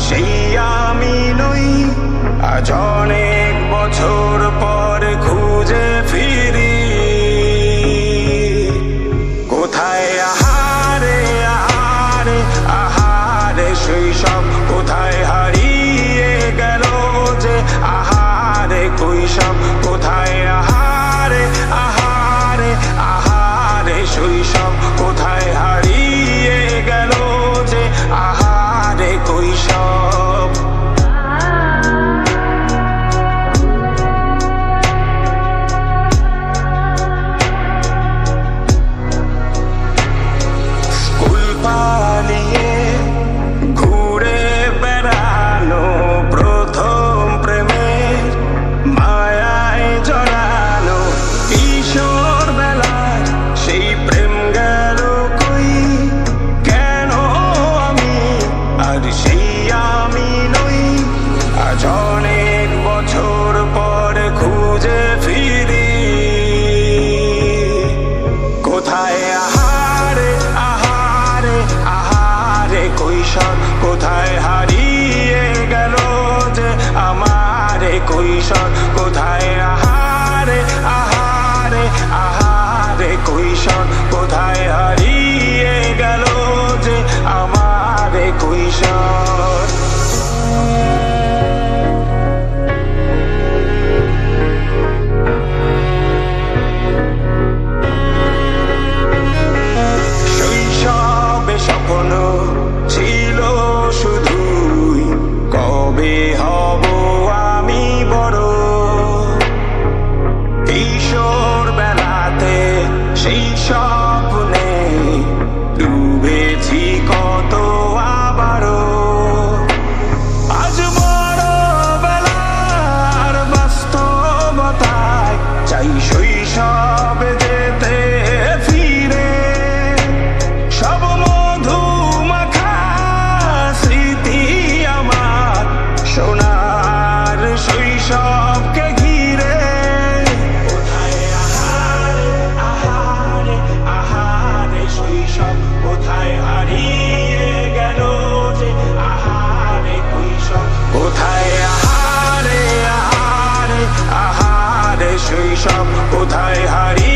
সেই আমি নই। আজ অনেক বছর পর খুঁজে ফিরি কোথায় আহারে আহারে আহারে শৈশব, কোথায় হারিয়ে গেল যে আহারে কৈশব, কোথায় আহারে আহারে আহারে শৈশব, কোথায় হারিয়ে গেল যে আহারে কৈশব। স্কুল পালিয়ে ঘুরে বেড়ানো, প্রথম প্রেমের মায়ায় জড়ানো, কিশোর বেলার সেই প্রেম গেল কই, কেন আমি আর সেই আমি নই। আজ অনেক বছর পর খুঁজে ফিরি কোথায় আহারে আহারে আহারে কৈশোর, কোথায় হারিয়ে গেল যে আমারে কৈশোর, কোথায় আহারে আহারে আহারে কৈশোর, কোথায় হারিয়ে গেল যে আমারে কৈশোর। শৈশবে স্বপ্ন ছিল শুধুই, কবে হব আমি বড়। কিশোর বেলাতে সেই স্বপ্নে ডুবেছি কত আবারও। আজ বড় বেলার বাস্তবতায় চাই শৈশবে যেতে ফিরে, সব মধু মাখা স্মৃতি আমার সোনার শৈশবকে ঘিরে। কোথায় আহারে আহারে আহারে শৈশব, কোথায় হারিয়ে গেল যে আহারে কৈশোর, কোথায় আহারে আহারে আহারে শৈশব, কোথায় হারিয়ে